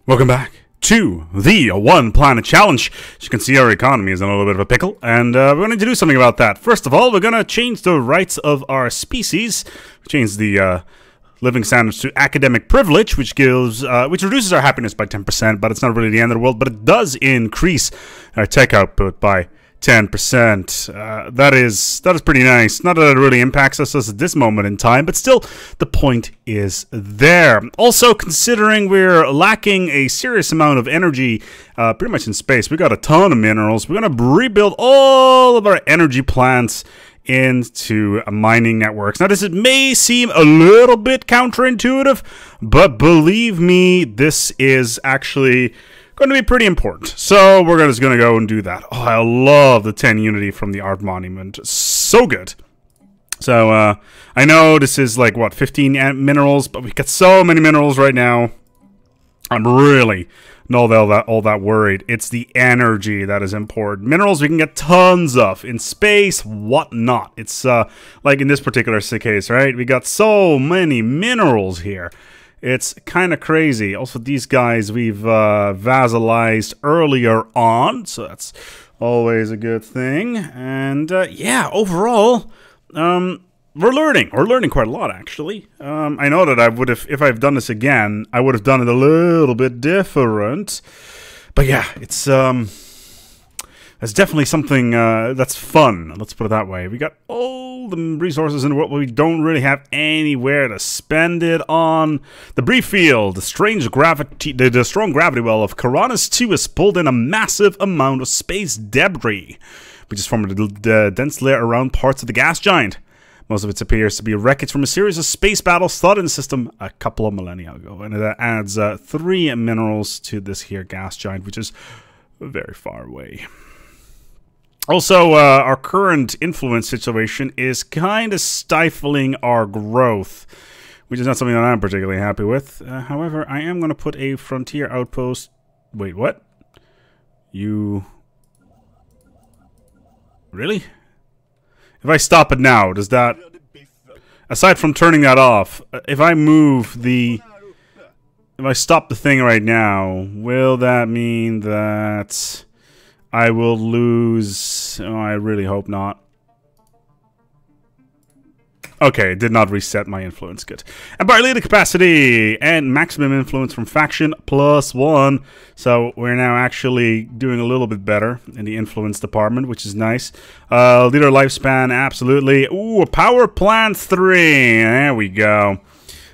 Welcome back to the One Planet Challenge. As you can see, our economy is in a little bit of a pickle, and we're going to do something about that. First of all, we're going to change the rights of our species. Change the living standards to academic privilege, which reduces our happiness by 10%, but it's not really the end of the world. But it does increase our tech output by 10%. That is pretty nice. Not that it really impacts us at this moment in time, but still, the point is there. Also, considering we're lacking a serious amount of energy pretty much in space, we got a ton of minerals. We're going to rebuild all of our energy plants into mining networks. Now, this may seem a little bit counterintuitive, but believe me, this is actually going to be pretty important. So we're just going to go and do that. Oh, I love the 10 Unity from the art monument. So good. So I know this is like, what, 15 minerals, but we got so many minerals right now. I'm really not all that worried. It's the energy that is important. Minerals we can get tons of in space, whatnot. It's like in this particular case, right? We got so many minerals here. It's kind of crazy. Also, these guys we've vassalized earlier on, so that's always a good thing. And yeah, overall, we're learning. We're learning quite a lot, actually. I know that I would have, if I've done this again, I would have done it a little bit different. But yeah, it's definitely something that's fun. Let's put it that way. We got all the resources in the world, but we don't really have anywhere to spend it on. The brief field, the strange gravity, the strong gravity well of Coronis 2 has pulled in a massive amount of space debris, which is formed a dense layer around parts of the gas giant. Most of it appears to be wreckage from a series of space battles fought in the system a couple of millennia ago, and it adds 3 minerals to this here gas giant, which is very far away. Also, our current influence situation is kind of stifling our growth, which is not something that I'm particularly happy with. However, I am going to put a frontier outpost. Wait, what? You... Really? If I stop it now, does that... Aside from turning that off, if I move the... If I stop the thing right now, will that mean that I will lose... Oh, I really hope not. Okay, it did not reset my influence. Good. And by leader capacity and maximum influence from faction +1. So we're now actually doing a little bit better in the influence department, which is nice. Leader lifespan, absolutely. Ooh, power plant 3. There we go.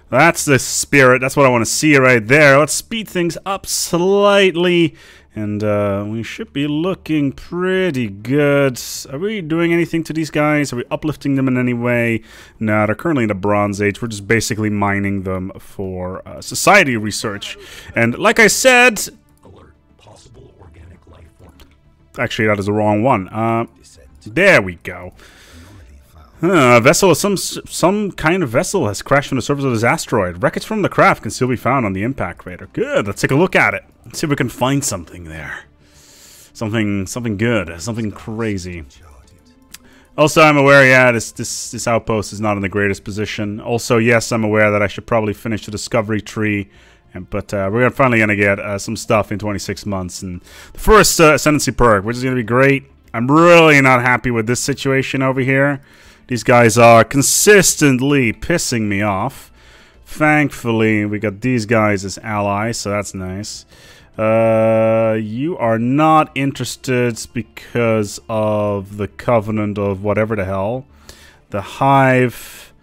That's the spirit. That's what I want to see right there. Let's speed things up slightly. And we should be looking pretty good. Are we doing anything to these guys? Are we uplifting them in any way? No, they're currently in the Bronze Age. We're just basically mining them for society research. And like I said... Alert, possible organic life form. Actually, that is the wrong one. There we go. A vessel of some kind of vessel has crashed on the surface of this asteroid. Wreckage from the craft can still be found on the impact crater. Good, let's take a look at it. Let's see if we can find something there. Something good, something crazy. Also, I'm aware, yeah, this outpost is not in the greatest position. Also, yes, I'm aware that I should probably finish the discovery tree. But we're finally going to get some stuff in 26 months. And the first ascendancy perk, which is going to be great. I'm really not happy with this situation over here. These guys are consistently pissing me off. Thankfully, we got these guys as allies, so that's nice. You are not interested because of the Covenant of whatever the hell. The Hive,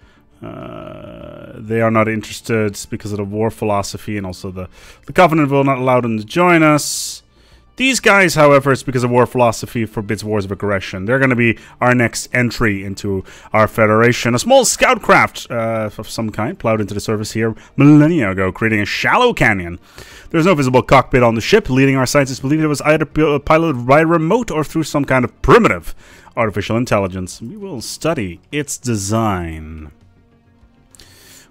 they are not interested because of the war philosophy, and also the Covenant will not allow them to join us. These guys, however, it's because of war philosophy forbids wars of aggression. They're going to be our next entry into our federation. A small scout craft of some kind plowed into the surface here millennia ago, creating a shallow canyon. There's no visible cockpit on the ship. Leading our scientists believe it was either piloted by remote or through some kind of primitive artificial intelligence. We will study its design.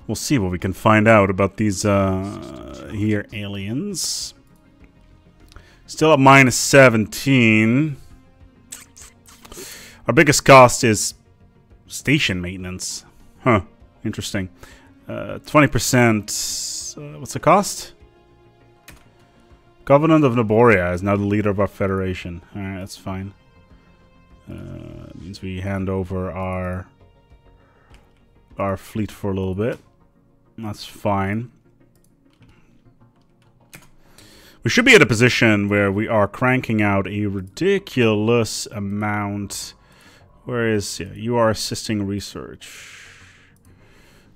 We'll see what we can find out about these here aliens. Still at -17. Our biggest cost is station maintenance. Huh. Interesting. 20%. What's the cost? Covenant of Naboria is now the leader of our federation. Alright, that's fine. Means we hand over our fleet for a little bit. That's fine. We should be at a position where we are cranking out a ridiculous amount. Where is... Yeah, you are assisting research.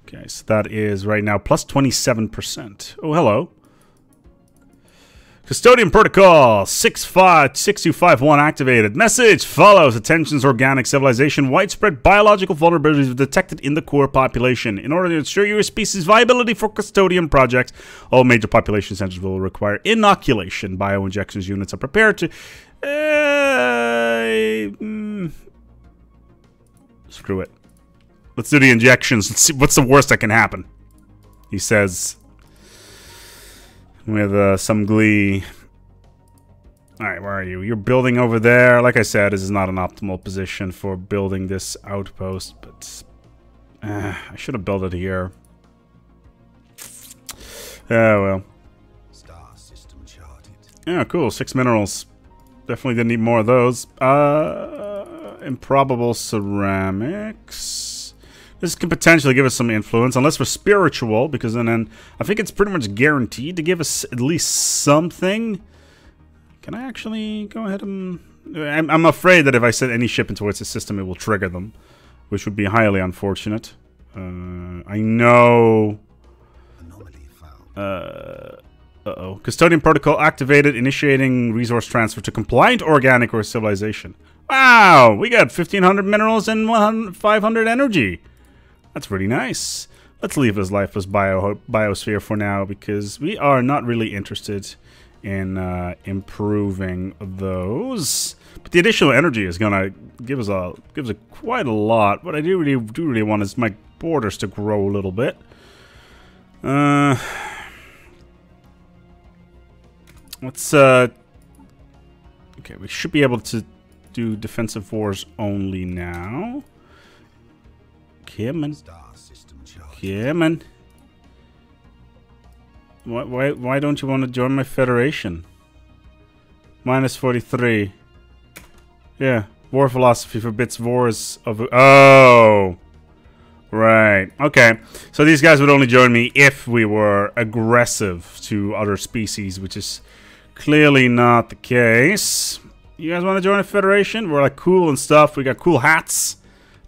Okay, so that is right now plus 27%. Oh, hello. Custodian Protocol 6251 activated. Message follows. Attention's organic civilization. Widespread biological vulnerabilities were detected in the core population. In order to ensure your species' viability for custodian projects, all major population centers will require inoculation. Bioinjections units are prepared to... Screw it. Let's do the injections. Let's see what's the worst that can happen. He says... with some glee. Alright, where are you? You're building over there. Like I said, this is not an optimal position for building this outpost, but I should have built it here. Oh, well. Star system charted. Yeah, cool. 6 minerals. Definitely didn't need more of those. Improbable ceramics. This can potentially give us some influence, unless we're spiritual, because then I think it's pretty much guaranteed to give us at least something. Can I actually go ahead and... I'm afraid that if I send any ship into its system, it will trigger them, which would be highly unfortunate. I know... Uh-oh. Custodian Protocol activated, initiating resource transfer to compliant organic or civilization. Wow! We got 1,500 minerals and 500 energy. That's really nice. Let's leave this lifeless biosphere for now, because we are not really interested in improving those. But the additional energy is gonna give us quite a lot. What I do really want is my borders to grow a little bit. Let's okay, we should be able to do defensive wars only now. Come on. Come on. Why don't you want to join my federation? Minus 43. Yeah. War philosophy forbids wars of... Oh! Right. Okay. So these guys would only join me if we were aggressive to other species, which is clearly not the case. You guys want to join a federation? We're like cool and stuff. We got cool hats.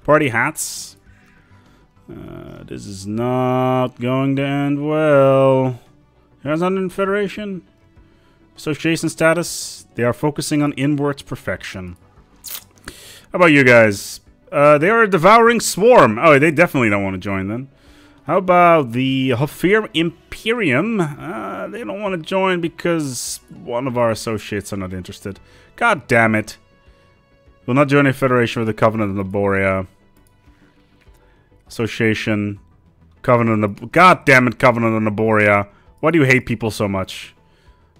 Party hats. This is not going to end well. You guys under Federation? Association status? They are focusing on inwards perfection. How about you guys? They are a devouring swarm. Oh, they definitely don't want to join then. How about the Hofir Imperium? They don't want to join because one of our associates are not interested. God damn it. We'll not join a federation with the Covenant of Naboria. Association. Covenant of... God damn it, Covenant of Naboria. Why do you hate people so much?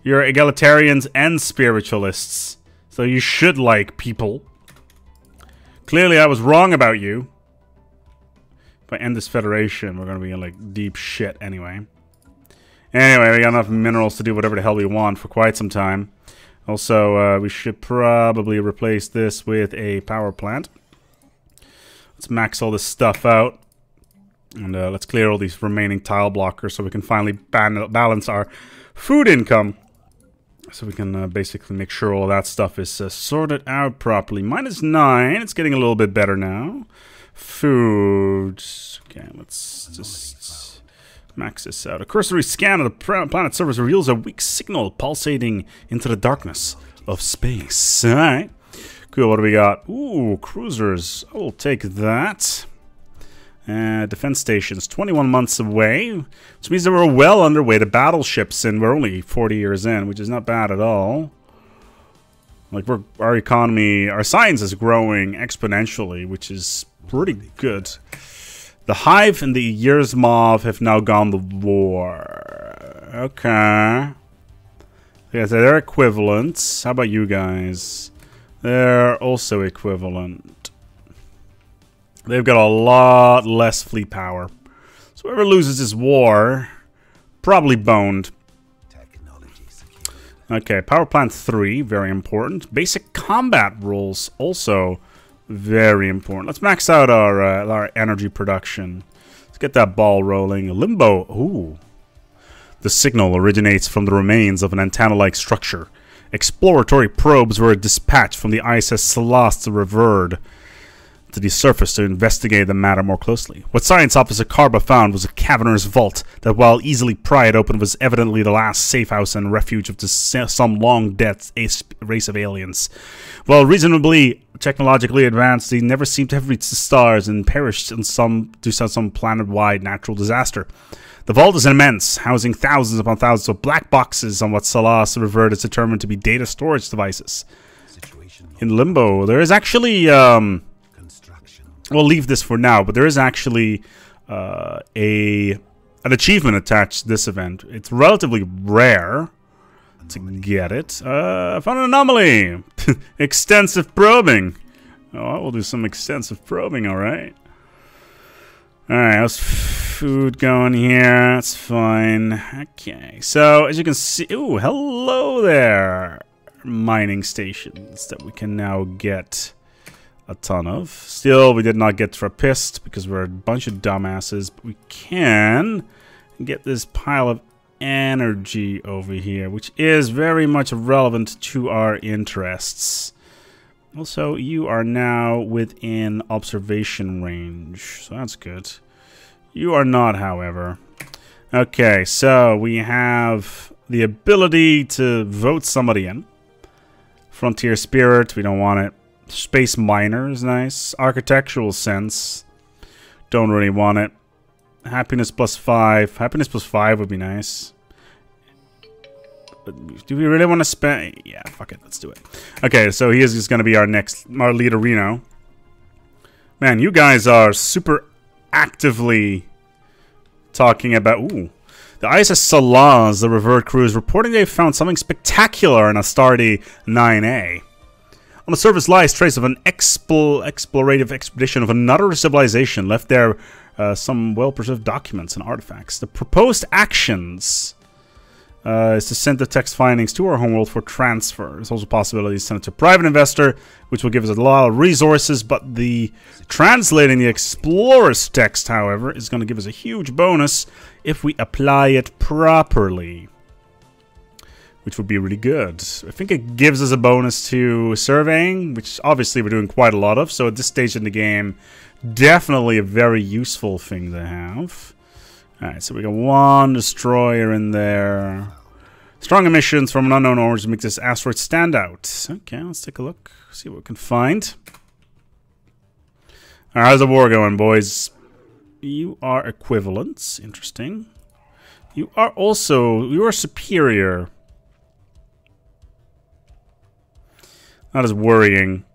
You're egalitarians and spiritualists. So you should like people. Clearly I was wrong about you. If I end this federation, we're going to be in like deep shit anyway. Anyway, we got enough minerals to do whatever the hell we want for quite some time. Also, we should probably replace this with a power plant. Let's max all this stuff out. And let's clear all these remaining tile blockers so we can finally balance our food income. So we can basically make sure all that stuff is sorted out properly. -9. It's getting a little bit better now. Food. Okay, let's just max this out. A cursory scan of the planet surface reveals a weak signal pulsating into the darkness of space. Alright. Cool, what do we got? Ooh, cruisers. I will take that. Defense stations, 21 months away, which means that we're well underway to battleships, and we're only 40 years in, which is not bad at all. Like, our economy, our science is growing exponentially, which is pretty good. The Hive and the Yersmov have now gone to war. Okay. Yeah, so they're equivalents. How about you guys? They're also equivalent. They've got a lot less fleet power. So whoever loses this war, probably boned. Okay, power plant 3, very important. Basic combat rules, also very important. Let's max out our energy production. Let's get that ball rolling. Limbo, ooh. The signal originates from the remains of an antenna-like structure. Exploratory probes were dispatched from the ISS Stellaris to Reverd to the surface to investigate the matter more closely. What Science Officer Carba found was a cavernous vault that, while easily pried open, was evidently the last safe house and refuge of some long-dead race of aliens. While reasonably technologically advanced, they never seemed to have reached the stars and perished in some planet-wide natural disaster. The vault is immense, housing thousands upon thousands of black boxes on what Stellaris Reverd is determined to be data storage devices. In Limbo, there is actually we'll leave this for now, but there is actually an achievement attached to this event. It's relatively rare to get it. I found an anomaly. Extensive probing. Oh, we'll do some extensive probing, alright. Alright, how's food going here? That's fine. Okay, so as you can see... Ooh, hello there! Mining stations that we can now get a ton of. Still, we did not get Trappist because we're a bunch of dumbasses, but we can get this pile of energy over here, which is very much relevant to our interests. Also, you are now within observation range, so that's good. You are not, however. Okay, so we have the ability to vote somebody in. Frontier Spirit, we don't want it. Space Miner is nice. Architectural Sense, don't really want it. Happiness +5. Happiness +5 would be nice. Do we really want to spend... Yeah, fuck it, let's do it. Okay, so he is just going to be our leader, Reno. Man, you guys are super actively talking about... Ooh. The ISS Stellaris, the Reverd crew, is reporting they found something spectacular in Astarte 9A. On the surface lies trace of an explorative expedition of another civilization. Left there some well-preserved documents and artifacts. The proposed actions is to send the text findings to our homeworld for transfer. There's also a possibility to send it to a private investor, which will give us a lot of resources, but the translating the explorer's text, however, is going to give us a huge bonus if we apply it properly, which would be really good. I think it gives us a bonus to surveying, which obviously we're doing quite a lot of, so at this stage in the game, definitely a very useful thing to have. Alright, so we got one destroyer in there. Strong emissions from an unknown origin make this asteroid stand out. Okay, let's take a look, see what we can find. Alright, how's the war going, boys? You are equivalents, interesting. You are superior. Not as worrying.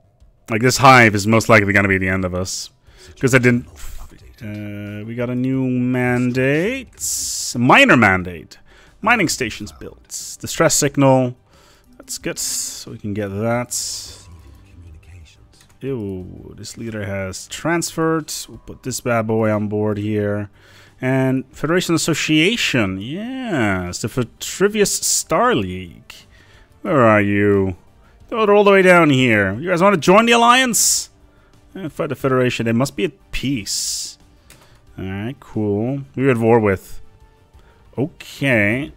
Like, this hive is most likely going to be the end of us. Because I didn't... we got a new mandate. A minor mandate. Mining stations built. Distress signal. That's good. So we can get that. Ew. This leader has transferred. We'll put this bad boy on board here. And Federation Association. Yes. The Trivius Star League. Where are you? Go all the way down here. You guys want to join the Alliance? Fight the Federation. They must be at peace. Alright, cool. We're at war with. Okay.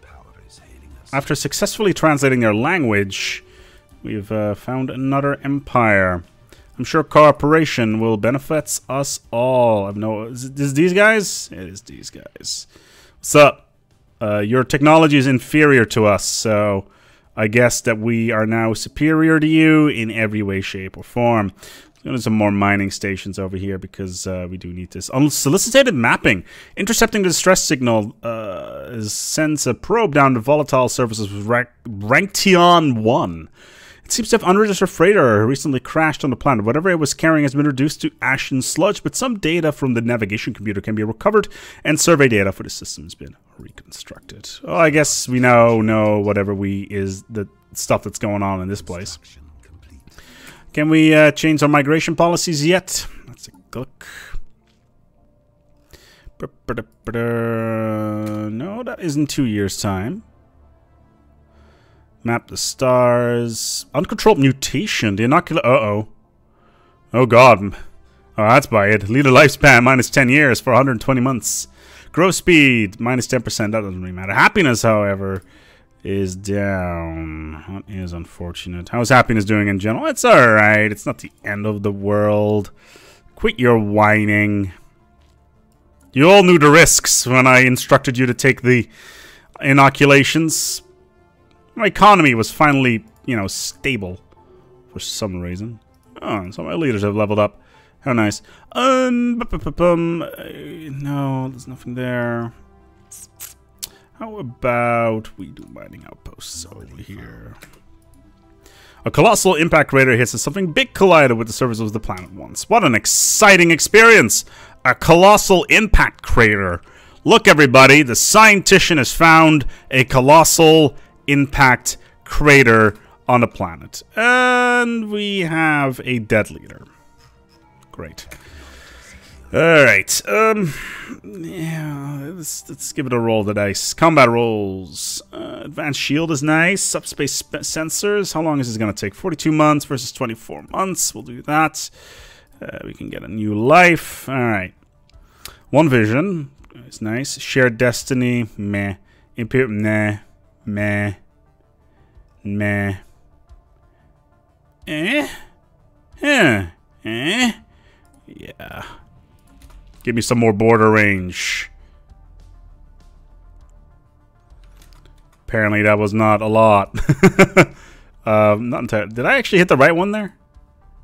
After successfully translating their language, we've found another empire. I'm sure cooperation will benefit us all. Is this these guys? It is these guys. What's up? Your technology is inferior to us, so I guess that we are now superior to you in every way, shape, or form. There's some more mining stations over here because we do need this. Unsolicited mapping. Intercepting the distress signal sends a probe down to volatile surfaces with Ranktion 1. It seems to have unregistered freighter recently crashed on the planet. Whatever it was carrying has been reduced to ash and sludge, but some data from the navigation computer can be recovered, and survey data for the system has been reconstructed. Oh, I guess we now know whatever is the stuff that's going on in this place. Can we change our migration policies yet? Let's take a look. No, that isn't 2 years' time. Map the stars. Uncontrolled mutation. The inocular. Uh-oh. Oh, God. Oh, that's by it. Leader lifespan, minus 10 years for 120 months. Growth speed, minus 10%. That doesn't really matter. Happiness, however, is down. That is unfortunate. How's happiness doing in general? It's alright. It's not the end of the world. Quit your whining. You all knew the risks when I instructed you to take the inoculations. My economy was finally, you know, stable for some reason. Oh, so my leaders have leveled up. How nice. No, there's nothing there. How about we do mining outposts over here? A colossal impact crater hits as something big collided with the surface of the planet once. What an exciting experience! A colossal impact crater. Look, everybody, the scientician has found a colossal impact crater on the planet. And we have a dead leader. Great. Alright, yeah, let's give it a roll of the dice. Combat rolls. Advanced shield is nice. Subspace sensors. How long is this going to take? 42 months versus 24 months. We'll do that. We can get a new life. Alright. One vision. It's nice. Shared destiny. Meh. Imperial. Nah. Meh. Meh. Eh? Huh. Eh? Yeah. Give me some more border range. Apparently that was not a lot. Not entirely. Did I actually hit the right one there?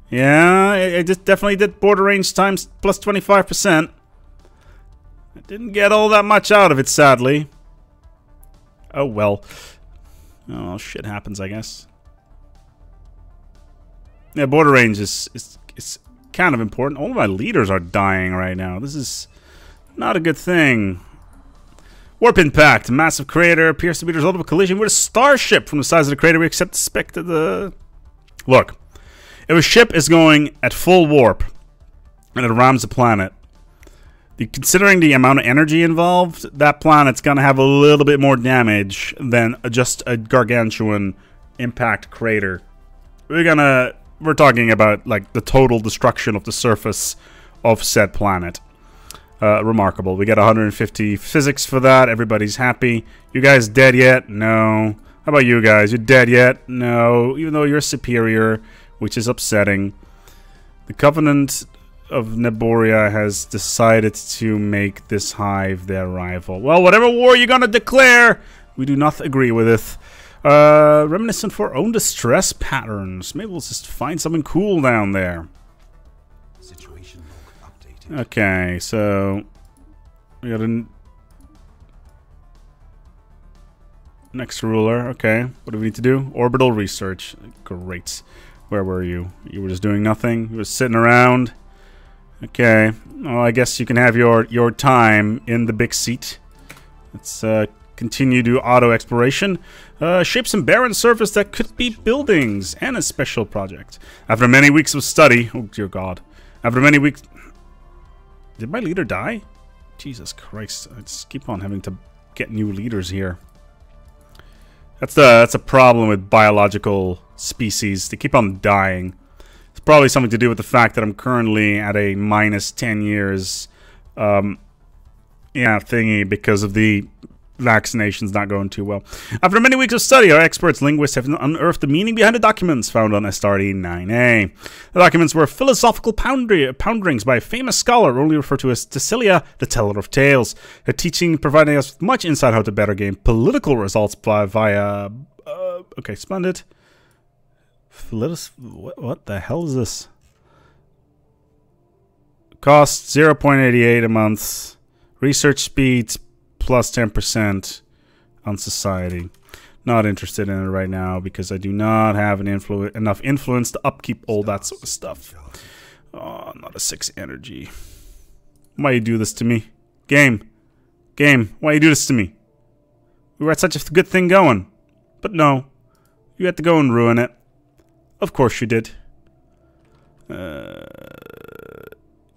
Yeah, I just definitely did border range times plus 25%. I didn't get all that much out of it, sadly. Oh well. Oh, shit happens, I guess. Yeah, border range is kind of important. All of my leaders are dying right now. This is not a good thing. Warp impact. Massive crater appears to be the result of a collision with a starship. From the size of the crater, we expected the... Look. If a ship is going at full warp and it rams the planet, considering the amount of energy involved, that planet's going to have a little bit more damage than just a gargantuan impact crater. We're talking about, like, the total destruction of the surface of said planet. Remarkable. We get 150 physics for that. Everybody's happy. You guys dead yet? No. How about you guys? You dead yet? No. Even though you're superior, which is upsetting. The Covenant of Neboria has decided to make this hive their rival. Well, whatever war you're gonna declare, we do not agree with it. Reminiscent for own distress patterns. Maybe we'll just find something cool down there. Situation log updated. Okay, so we got a next ruler. Okay, what do we need to do? Orbital research. Great. Where were you? You were just doing nothing. You were sitting around. Okay. Well, I guess you can have your time in the big seat. Let's continue to auto exploration. Shape some barren surface that could be buildings and a special project. After many weeks of study, oh dear God. After many weeks, did my leader die? Jesus Christ! I just keep on having to get new leaders here. That's a problem with biological species. They keep on dying. It's probably something to do with the fact that I'm currently at a minus 10 years, thingy because of the vaccinations not going too well. After many weeks of study, our experts linguists have unearthed the meaning behind the documents found on SRD 9A. The documents were philosophical pounderings by a famous scholar, only referred to as Cecilia, the Teller of Tales. Her teaching providing us with much insight how to better gain political results via... okay, splendid. What the hell is this? Cost 0.88 a month. Research speed plus 10% on society. Not interested in it right now because I do not have enough influence to upkeep all that sort of stuff. Oh, not a 6 energy. Why you do this to me? Game, why you do this to me? We were at such a good thing going. But no, you had to go and ruin it. Of course you did.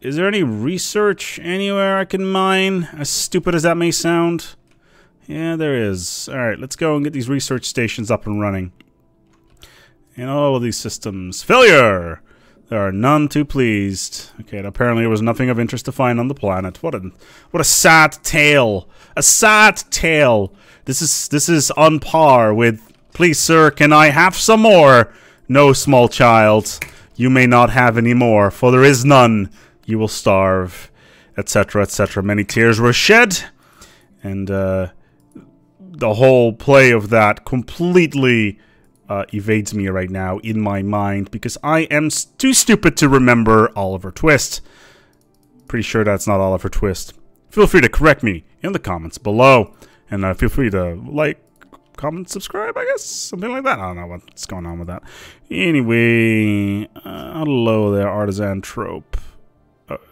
Is there any research anywhere I can mine? As stupid as that may sound. Yeah, there is. Alright, let's go and get these research stations up and running. in all of these systems. Failure! There are none too pleased. Okay, and apparently there was nothing of interest to find on the planet. What a sad tale. A sad tale. This is on par with, please sir, can I have some more? No, small child. You may not have any more, for there is none. You will starve, etc., etc. Many tears were shed, and the whole play of that completely evades me right now in my mind, because I am too stupid to remember Oliver Twist. Pretty sure that's not Oliver Twist. Feel free to correct me in the comments below, and feel free to like, comment, subscribe, I guess, something like that. I don't know what's going on with that. Anyway, hello there, Artisan Trope.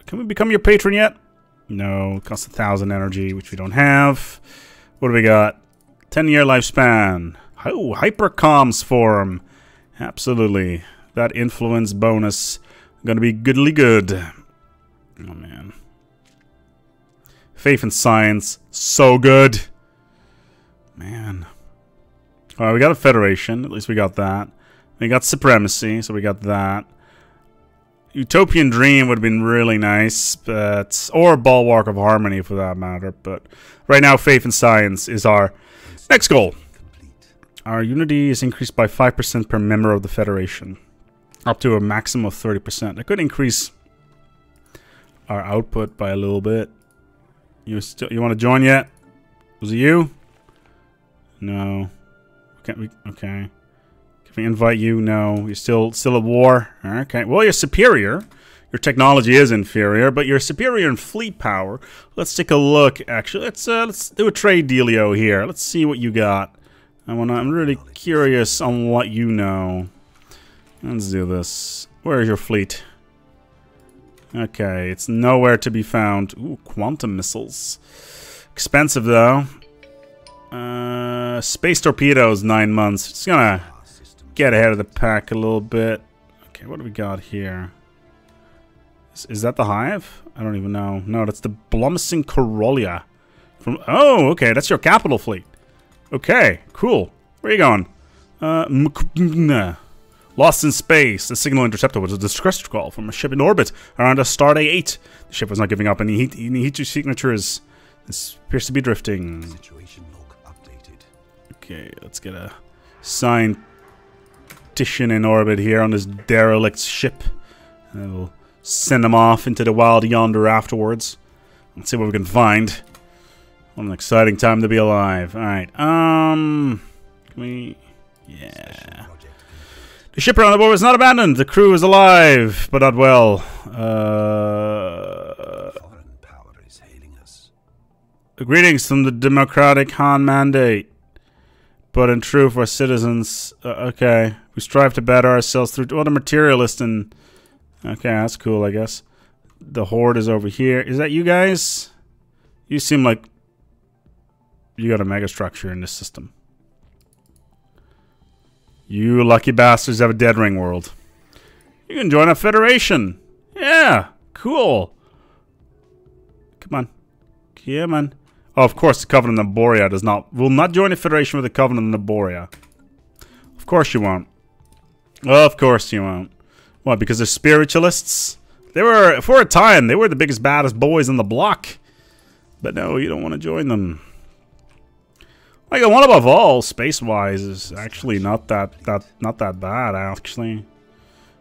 Can we become your patron yet? No, it costs 1,000 energy, which we don't have. What do we got? 10-year lifespan. Oh, Hypercomms Forum. Absolutely. That influence bonus gonna be goodly good. Oh, man. Faith in science. So good. Man. Alright, we got a Federation. At least we got that. We got Supremacy, so we got that. Utopian Dream would have been really nice, but... Or Bulwark of Harmony, for that matter. But right now, Faith in Science is our next goal. Our unity is increased by 5% per member of the Federation. Up to a maximum of 30%. I could increase our output by a little bit. You want to join yet? Was it you? No. Can't we? Okay. Can we invite you? No. You're still at war? Okay. Well, you're superior. Your technology is inferior, but you're superior in fleet power. Let's take a look, actually. Let's do a trade dealio here. Let's see what you got. I'm really curious on what you know. Let's do this. Where is your fleet? Okay, it's nowhere to be found. Ooh, quantum missiles. Expensive, though. Space torpedoes, 9 months. Just gonna get ahead of the pack a little bit. Okay, what do we got here? Is that the Hive? I don't even know. No, that's the Blumsing Corolla. Oh, okay, that's your capital fleet. Okay, cool. Where are you going? Lost in space. The signal interceptor was a distress call from a ship in orbit around a Stardate 8. The ship was not giving up any heat signatures. This appears to be drifting. Situation log updated. Okay, let's get a scientician in orbit here on this derelict ship. And we'll send them off into the wild yonder afterwards. Let's see what we can find. What an exciting time to be alive. Alright, can we... Yeah. The ship around the board was not abandoned. The crew is alive, but not well. Foreign power is hailing us. Greetings from the Democratic Han Mandate. But in truth, our citizens... okay. We strive to better ourselves through... What a materialist and... Okay, that's cool, I guess. The Horde is over here. Is that you guys? You seem like... You got a megastructure in this system. You lucky bastards have a dead ring world. You can join a federation. Yeah, cool. Come on. Come on. Oh, of course, the Covenant of Borea will not join a federation with the Covenant of Borea. Of course you won't. Of course you won't. What, because they're spiritualists? They were, for a time, they were the biggest, baddest boys on the block. But no, you don't want to join them. Like, the one above all, space-wise, is actually not that bad, actually.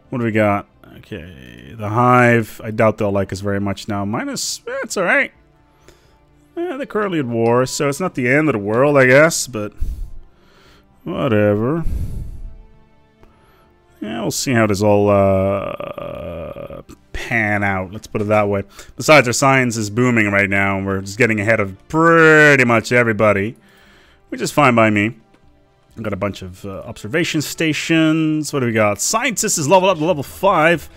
What do we got? Okay, the Hive. I doubt they'll like us very much now. Minus, it's alright. They're currently at war, so it's not the end of the world, I guess, but... Whatever. Yeah, we'll see how this all, pan out. Let's put it that way. Besides, our science is booming right now, and we're just getting ahead of pretty much everybody. Which is fine by me. We've got a bunch of observation stations. What do we got? Scientist is leveled up to level 5.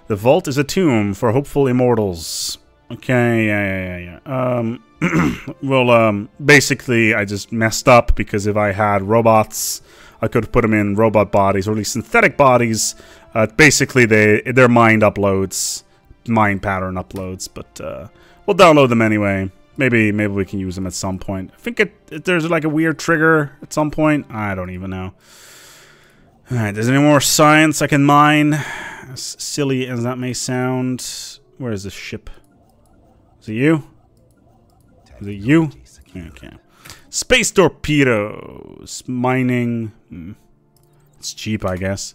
The vault is a tomb for hopeful immortals. Okay, yeah. Well, basically, I just messed up because if I had robots, I could have put them in robot bodies, or at least synthetic bodies. Basically, they're mind uploads, mind pattern uploads, but we'll download them anyway. Maybe we can use them at some point. I think there's like a weird trigger at some point. I don't even know. Alright, there's any more science I can mine? As silly as that may sound. Where is this ship? Is it you? Is it you? Okay. Space torpedoes. Mining. It's cheap, I guess.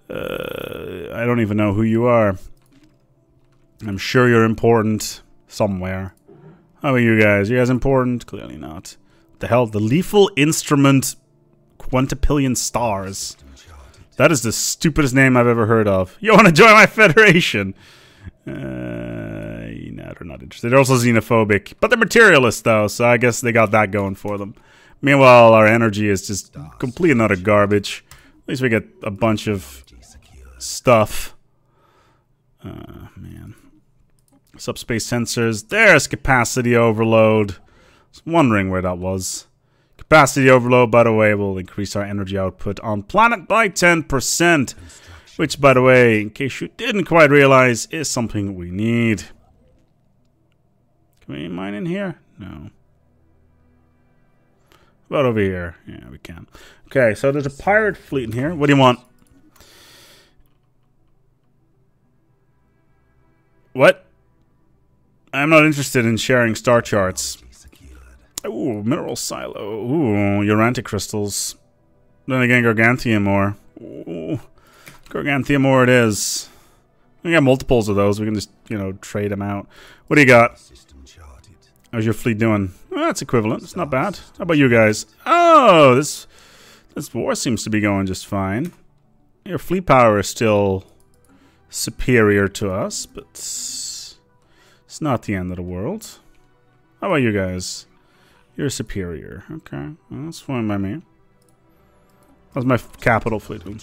I don't even know who you are. I'm sure you're important somewhere. How about you guys? You guys important? Clearly not. What the hell? The lethal instrument quintupillion stars. That is the stupidest name I've ever heard of. You want to join my federation? No, they're not interested. They're also xenophobic. But they're materialists, though, so I guess they got that going for them. Meanwhile, our energy is just complete and utter garbage. At least we get a bunch of stuff. Man. Subspace sensors. There's capacity overload. I was wondering where that was. Capacity overload, by the way, will increase our energy output on planet by 10%. Which, by the way, in case you didn't quite realize, is something we need. Can we mine in here? No. What about over here? Yeah, we can. Okay, so there's a pirate fleet in here. What do you want? What? I'm not interested in sharing star charts. Ooh, mineral silo. Ooh, Urantic crystals. Then again, Gargantium ore. Ooh, Gargantium ore it is. We got multiples of those. We can just, you know, trade them out. What do you got? How's your fleet doing? Well, that's equivalent. It's not bad. How about you guys? Oh, this war seems to be going just fine. Your fleet power is still superior to us, but it's not the end of the world. How about you guys? You're superior. Okay, well, that's fine by me. How's my capital fleet doing?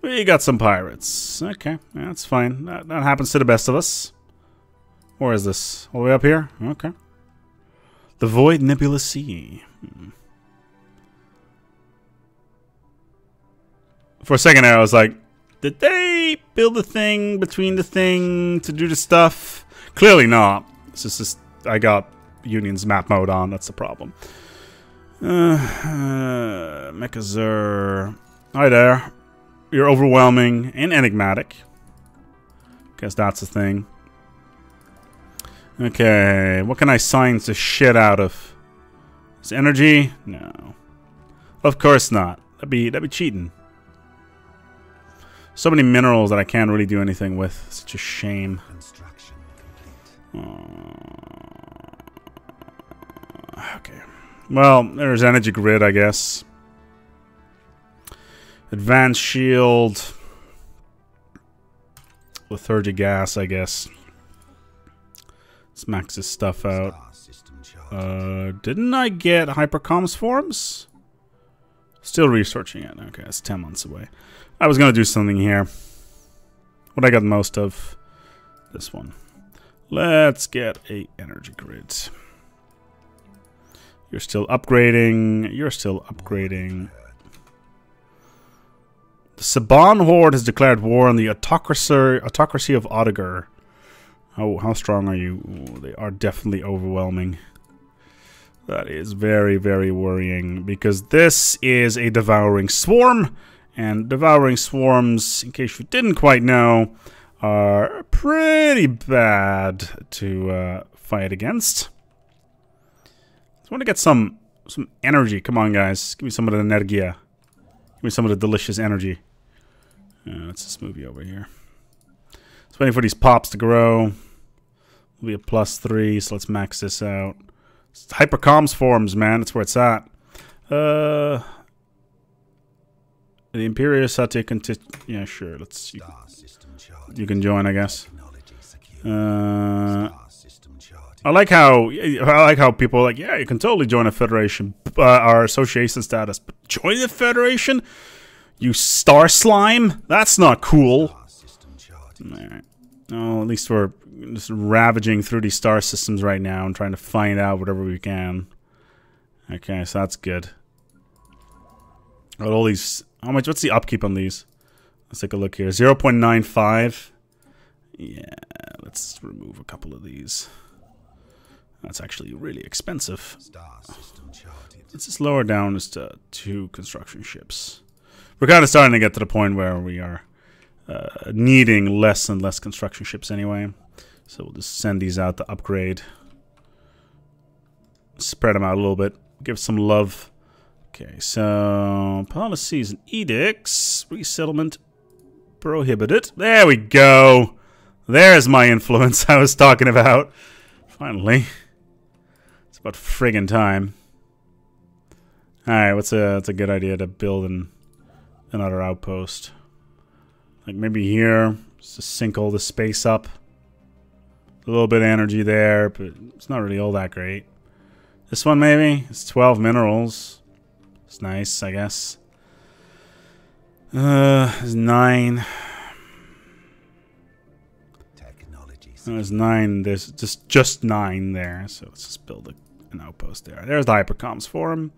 We got some pirates. Okay, yeah, that's fine. That happens to the best of us. Where is this? All the way up here? Okay. The Void Nebula Sea. For a second there, I was like, did they build a thing between the thing to do the stuff? Clearly not. It's just I got Union's map mode on. That's the problem. Mechazur. Hi there. You're overwhelming and enigmatic. Guess that's the thing. Okay, what can I science the shit out of? Is energy? No. Of course not. That'd be cheating. So many minerals that I can't really do anything with. Such a shame. Okay. Well, there's energy grid, I guess. Advanced shield. Lethargy gas, I guess. Let's max this stuff out. Didn't I get hypercoms forms? Still researching it. Okay, that's 10 months away. I was gonna do something here. What I got most of? This one. Let's get a energy grid. You're still upgrading. You're still upgrading. The Saban Horde has declared war on the autocracy of Odegar. How strong are you? Ooh, they are definitely overwhelming. That is very, very worrying, because this is a devouring swarm, and devouring swarms, in case you didn't quite know, are pretty bad to fight against. I want to get some energy. Come on, guys. Give me some of the energia. Give me some of the delicious energy. Let's just move you over here. Just waiting for these pops to grow. Will be a +3, so let's max this out. It's hypercoms forms, man. That's where it's at. The Imperious Sate yeah, sure. Let's. You can join, I guess. I like how people are like, yeah, you can totally join a federation, our association status, but join the federation, you star slime. That's not cool. Alright. Oh, at least we're just ravaging through these star systems right now and trying to find out whatever we can. Okay, so that's good. Got all these. How much? What's the upkeep on these? Let's take a look here. 0.95. Yeah, let's remove a couple of these. That's actually really expensive. Let's just lower down just to 2 construction ships. We're kind of starting to get to the point where we are needing less and less construction ships anyway. So we'll just send these out to upgrade. Spread them out a little bit. Give some love. Okay, so policies and edicts. Resettlement prohibited. There we go. There's my influence I was talking about. Finally. It's about friggin' time. Alright, what's a good idea to build another outpost? Like maybe here. Just to sync all the space up. A little bit of energy there, but it's not really all that great. This one maybe? It's 12 minerals. It's nice, I guess. There's 9. There's 9. There's just 9 there. So let's just build an outpost there. There's the hypercoms for him.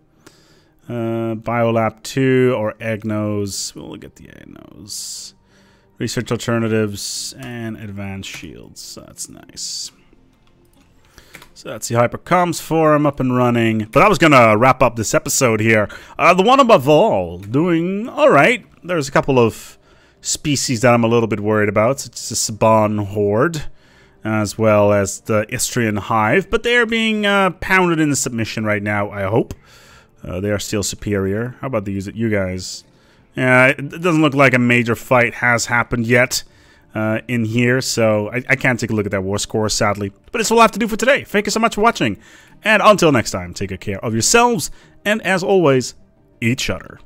Biolab 2 or Agnos. We'll get the Agnos. Research alternatives and advanced shields. So that's nice. So that's the hypercoms forum up and running. But I was gonna wrap up this episode here. The one above all doing all right. There's a couple of species that I'm a little bit worried about, such as the Saban Horde, as well as the Istrian Hive. But they are being pounded into submission right now. I hope they are still superior. How about you guys? Yeah, it doesn't look like a major fight has happened yet in here, so I can't take a look at that war score, sadly. But it's all I have to do for today. Thank you so much for watching, and until next time, take good care of yourselves, and as always, each other.